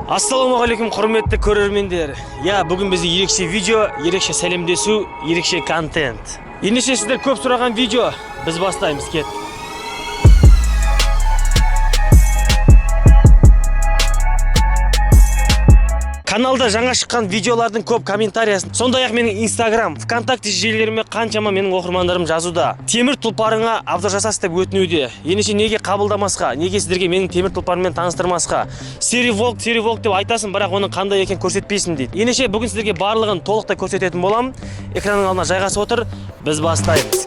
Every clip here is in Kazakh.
Ассалаумағалейкум құрметті көрермендер. Бүгін бізде ерекше видео, ерекше сәлемдесу, ерекше контент. Ендеше сіздер көп сұраған видео, біз бастаймыз, кет. Каналда жаңа шыққан видеолардың көп комментариясын, сондай-ақ менің Instagram, ВКонтакте желілеріме қаншама менің оқырмандарым жазуда. Темір тұлпарыңа абзал жасасын деп өтінуде. Ендеше неге қабылдамасқа, неге сіздерге менің темір тұлпарыммен таныстырмасқа? Серый волк деп айтасың, бірақ оның қандай екен көрсетпейсің дейді. Ендеше бүгін сіздерге барлығын толықтай көрсететін болам. Экранның алдына жайғасып отыр, біз бастаймыз.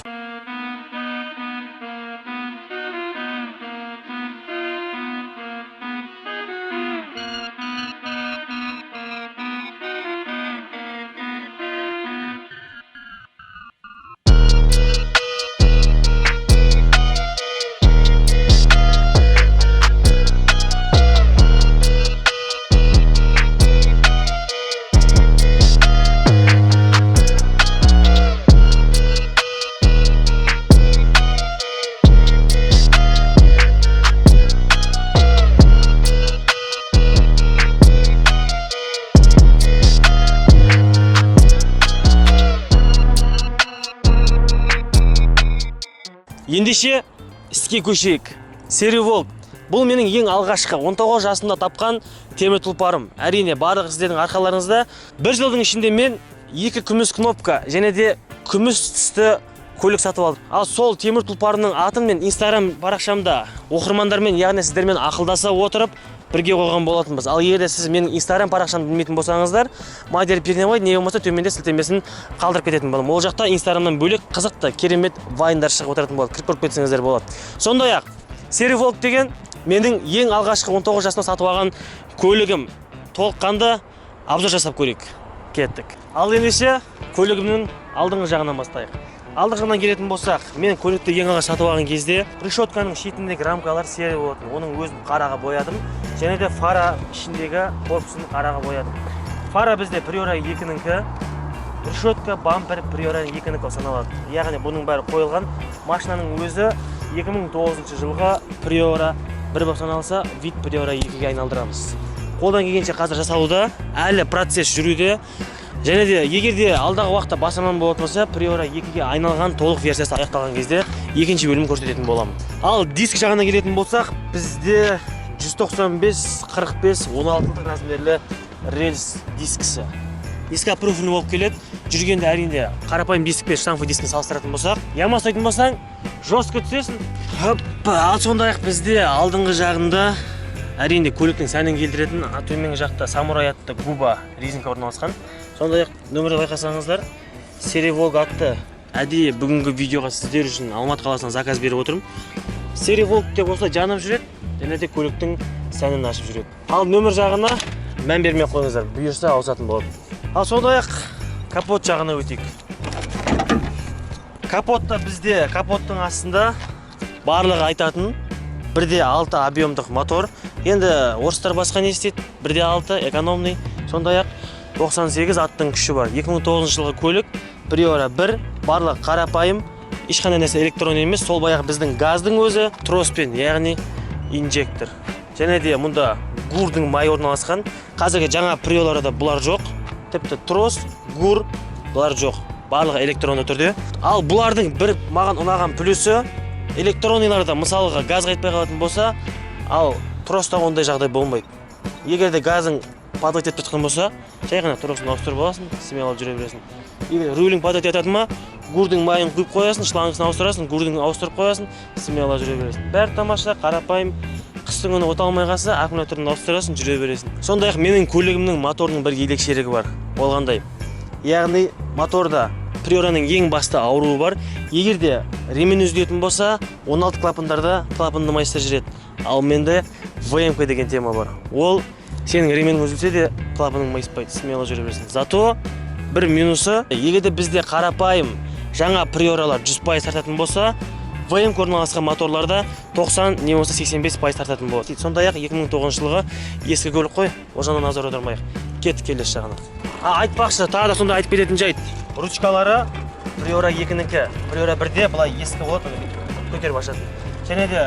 Ендеше іске көшейік. Серый волк. Бұл менің ең алғашқы 19 жасында тапқан темір тұлпарым. Әрине, барлық сіздердің арқаларыңызда. Bir жылдың ішінде мен 2 күміс кнопка және де күміс түсті көлік сатып алдым. Ал сол темір тұлпарының атын мен Instagram парақшамда оқырмандармен, яғни сіздермен ақылдаса отырып бірге қойған болатынбыз. Ал егер де сіз менің Instagram парақшамды білмейтін болсаңыздар, мадияр пернебай, не болмаса төменде сілтемесін қалдырып кететін болдым. Ол жақта Instagramнан бөлек қызықты, керемет вайндар шығып отыратын болады. Кіріп көріп кетсеңіздер болады. Сондай-ақ, Серый волк деген менің ең алғашқы 19 жасында сатып алған көлігім. Толыққанды обзор жасап көрейік. Кеттік. Ал ендеше көлігімнің алдыңғы жағынан бастайық. Алдыңғы жағынан келетін болсақ, мен көлікті ең алғаш сатып алған кезде решетканың шетіндегі рамкалар серый болатын. Оның өзін қараға боядым. Және де фара ішіндегі корпусын қараға боядым. Фара бізде Priora 2-нікі, решетка, бампер Priora 2-нікі саналады. Яғни бұның бәрі қойылған. Машинаның өзі 2009 жылғы Priora 1 болып саналса, вид Priora 2-ге айналдырамыз. Қолдан келгенше қазір жасалуда, әлі процесс жүруде. Және де егер де алдағы уақытта басарман болатын болса, Priora 2-ге айналған толық версиясы аяқталған кезде екінші бөлім көрсететін боламын. Ал диск жағына келетін болсақ, бізде 195, 45, 16 размерлі рельс дискісі. Дискіға профильный болып келеді. Жүргенде әрине қарапайым диск пен штамфы дискін салыстыратын болсақ, ямастайтын болсаң, жестко түсесің. Ал сондай-ақ бізде алдыңғы жағында әрине көліктің сәнін келтіретін, төменгі жақта самурай атты губа резинка орналасқан. Сондай-ақ нөмірді байқасаңыздар, Серый волк атты әдейі бүгінгі видеоға сіздер үшін Алматы қаласынан заказ беріп отырмын. Серый волк деп осылай жанып жүреді, және де көліктің сәнін ашып жүреді. Ал нөмір жағына мән бермей қойыңыздар, бұйырса ауысатын болады. Ал сондай-ақ капот жағына өтейік. Капотта бізде капоттың астында барлығы айтатын 1.6 объемдық мотор. Енді орыстар басқа не істейді? 1.6 экономный. Сондай-ақ 98 аттың күші бар. 2009 жылғы көлік, Priora 1, барлық қарапайым, ешқандай нәрсе электрон емес. Сол баяғы біздің газдың өзі троспен, яғни инжектор. Және де мұнда гурдың майы орналасқан. Қазіргі жаңа Priora'да бұлар жоқ. Тіпті трос, гур, бұлар жоқ. Барлығы электронды түрде. Ал бұлардың бір маған ұнаған плюсы, электронийларда мысалға газ қайтпай қалатын болса, ал троста ондай жағдай болмайды. Егер де газың падать етіп тұтқан болса, жай ғана тросын ауыстырып аласың, смело жүре бересің. Егер рулің падать ететін ма, гурдың майын құйып қоясың, шлангысын ауыстырасың, гурдың ауыстырып қоясың, смело жүре бересің. Бәрі тамаша, қарапайым, қыстың күні ота алмай қалса, аккумуляторын ауыстырасың, жүре бересің. Сондай-ақ менің көлігімнің моторының бір ерекшелігі бар. Болғандай. Яғни моторда Priora'ның ең басты ауруы бар. Егер де ремень үзілетін болса, 16 клапандарда клапанды майыстар жүреді. Ал менде ВМК деген тема бар. Ол сенің ремень үзілсе де клапаның майыспайды, смело жүре бересің. Зато бір минусы, егер де бізде қарапайым жаңа Priora'лар 100% тартатын болса, ВМК орналасқан моторларда 90 не болса 85% тартатын болады. Сондай-ақ 2009 жылғы ескі көлік қой, ол жағынан назар аудармайық. Кеттік келесі жағына. Айтпақшы, тағы да сонда айтып кететін жайт. Ручкалары Priora 2-нікі. Priora 1-де бұлай ескі болады, көтеріп ашатын. Және де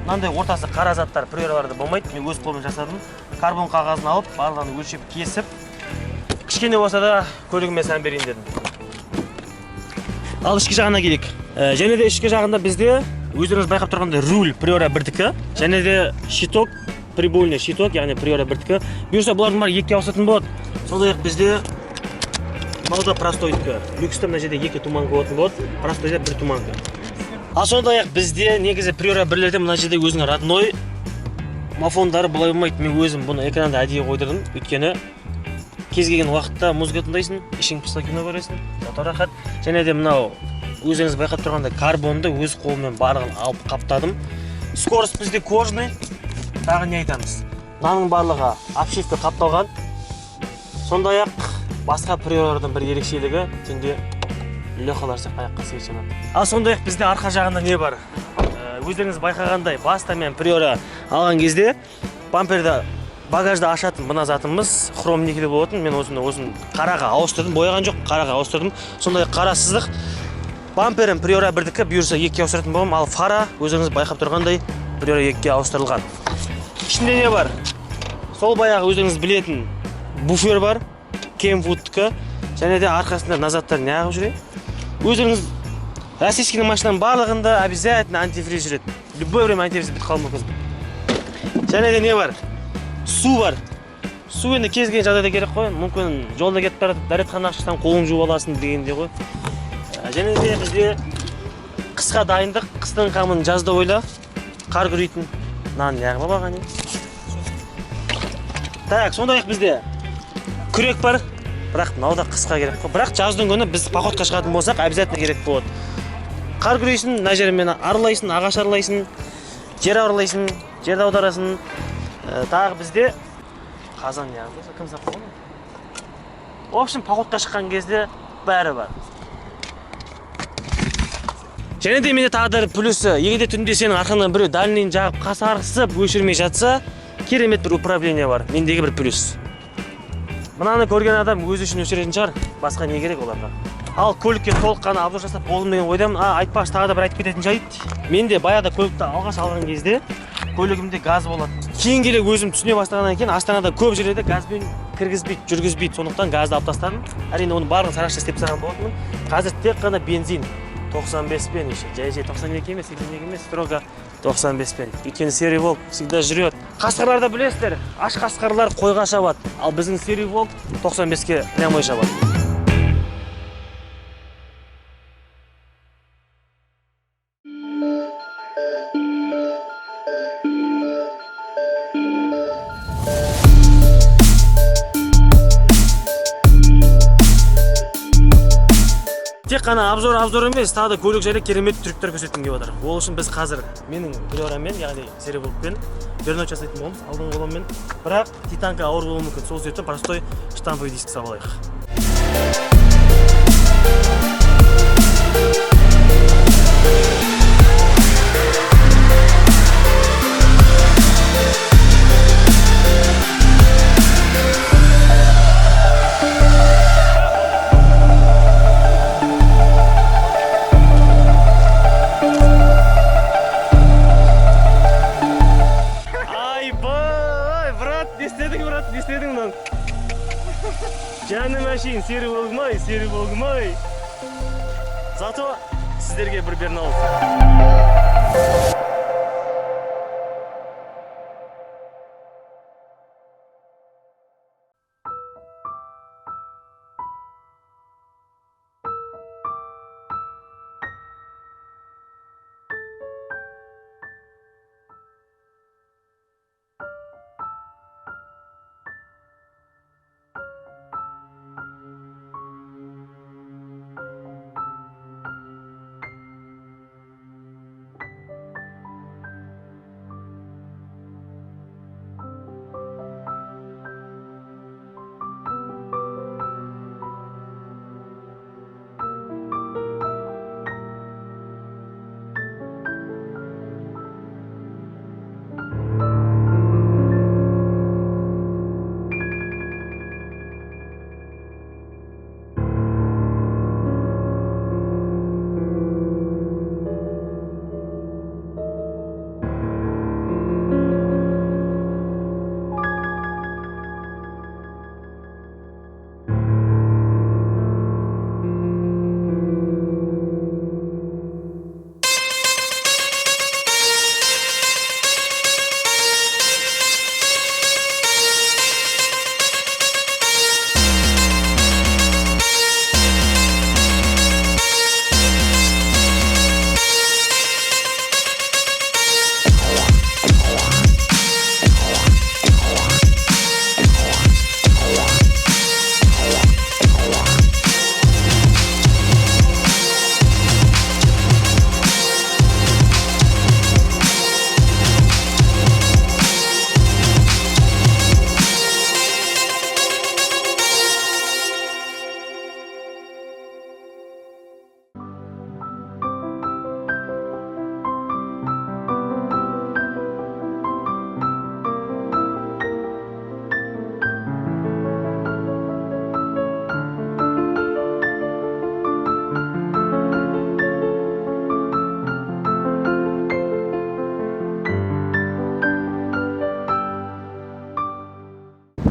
мынандай ортасы қара заттар Priora'ларда болмайды. Мен өз қолыммен жасадым. карбон қағазын алып, барлығын өлшеп кесіп, кішкене болса да көлігіме сән берейін дедім. Ал ішкі жағына келейік. Және де ішкі жағында бізде өздеріңіз байқап тұрғандай руль Priora 1-тікі, және де щиток, прибольный щиток, яғни Priora 1-тікі. Бұйырса бұлардың бәрі екіге ауысатын болады. Сондай-ақ бізде мынау да простойдікі. Люкста мына жерде екі туманка болатын болады, простойда бір туманка. Ал сондай-ақ бізде негізі Priora 1-лерде мына жерде өзінің родной мафондары былай болмайды. Мен өзім бұны экранда әдейі қойдырдым, өйткені кез келген уақытта музыка тыңдайсың, ішің пысса кино көресің, рахат. Және де мынау өзіңіз байқап тұрғандай карбонды өз қолыммен барлығын алып қаптадым. Скорость бізде кожный. Тағы не айтамыз? Мынаның барлығы обшивка қапталған. Сондай-ақ басқа Priora'дан бір ерекшелігі түнде лёхалар сияқты аяққа совершенно. Ал сондай-ақ бізде арқа жағында не бар? Өздеріңіз байқағандай, баста мен Priora алған кезде бамперді багажды ашатын мына затымыз хром никель болатын. Мен осыны қараға ауыстырдым, бояған жоқ, қараға ауыстырдым. Сондай қара сызық. Бамперім Priora 1-дікі бұйырса 2-ге ауыстыратын болам, ал фара өзіңіз байқап тұрғандай Priora 2-ге ауыстырылған. Ішінде не бар? Сол баяғы өзіңіз білетін буфер бар, Kenwood-дікі, және де арқасында назаттар не ағып жүреді. Өзіңіз российский машинаның барлығында обязательно антифриз жүреді. Любое время антифриз бітіп қалуы мүмкін. Және де не бар? Су бар. Су енді кез келген жағдайда керек қой. Мүмкін жолда кетіп барып дәретхана ашсаң қолың жуып аласың дегенде ғой. Және де бізде қысқа дайындық, қыстың қамын жазда ойла, қар күрейтін нан яғып алған. Так, сондай-ақ бізде күрек бар, бірақ мынау да қысқа керек қой. Бірақ жаздың күні біз походқа шығатын болсақ, обязательно керек болады. Қар күрейсің, мына жермен аралайсың, ағаш аралайсың, жер аралайсың, жерді аударасың. Тағы бізде қазан яғып, кім сап қойды? В общем, походқа шыққан кезде бәрі бар. Және де менде тағы да плюсы, егерде түнде сенің арқаңнан біреу дальныйын жағып қасарысып өшірмей жатса, керемет бір управление бар. Мендегі бір плюс. Мынаны көрген адам өзі үшін өшіретін шығар, басқа не керек оларға. Ал көлікке толыққаны обзор жасап болдым деген ойдамын. Айтпақшы, тағы да бір айтып кететін жайт. Менде баяғыда көлікті алғаш алған кезде көлігімде газ болады. Кейін келе өзім түсіне бастағаннан кейін Астанада көп жерлерде газбен кіргізбейді, жүргізбейді. Сондықтан газды алып тастадым. Әрине оны барлығын сарапшы істеп тастаған болатынмын. Қазір тек қана бензин 95 пен еще. Жай 92 емес, 82 емес, строго 95 пен. Өйткені серый волк всегда жүреді. Қасқырларды білесіздер, аш қасқырлар қойға шабады. Ал біздің серый волк 95-ке прямой шабады. Тек қана обзор емес, тағы да көлік жайлы керемет трюктер көрсеткім келіп отыр. Ол үшін біз қазір менің Priora'мен, яғни серый волкпен вернот жасайтын боламыз, алдыңғы қолыммен. Бірақ титанка ауыр болуы мүмкін. Сол себептен простой штамповый диск салып алайық. Жаным әшейін, серый болғымай. Зато сіздерге бір берін алып.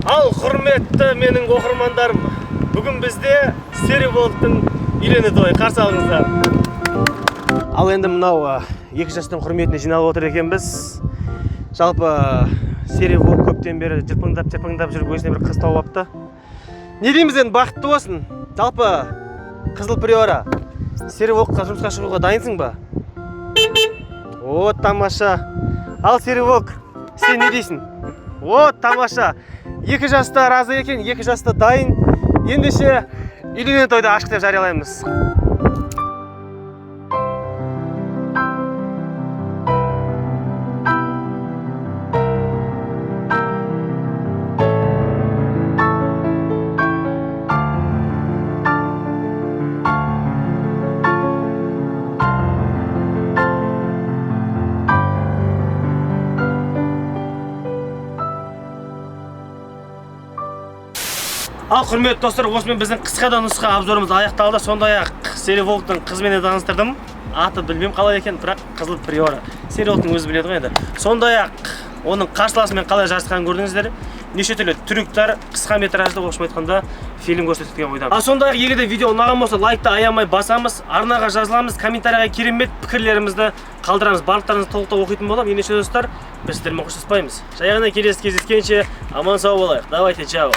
Ал құрметті менің оқырмандарым, бүгін бізде Сереволктың үйлену тойы, қарсы алыңыздар. Ал енді мынау екі жастың құрметіне жиналып отыр екенбіз. Жалпы Сереволк көптен бері жырпыңдап жүріп өзіне бір қыз тауып апты. Не дейміз енді, бақытты болсын. Жалпы қызыл приора, Сереволкқа жұмысқа шығуға дайынсың ба? О, тамаша. Ал Сереволк, сен не дейсің? О, тамаша. Екі жаста разы екен, екі жаста дайын. Ендеше үйлену тойды ашық деп жариялаймыз. Ал құрметті достар, осымен біздің қысқа да нұсқа обзорымыз аяқталды. Сондай-ақ Сереволктың қызбен таныстырдым. Аты білмем қалай екен, бірақ қызыл приора. Сереволктың өзі біледі ғой енді. Сондай-ақ оның қарсыласымен қалай жарысқанын көрдіңіздер. Неше түрлі трюктар, қысқа метражды оқшым айтқанда фильм көрсеткен ойдамын. Ал сондай-ақ егер де видео ұнаған болса, лайкты аямай басамыз, арнаға жазыламыз, комментарияға керемет пікірлерімізді қалдырамыз. Барлықтарыңызды толықтай оқитын боламын. Ендеше достар, біз сіздермен қоштаспаймыз. Жай ғана келесі кездескенше аман сау болайық. Давайте, чао.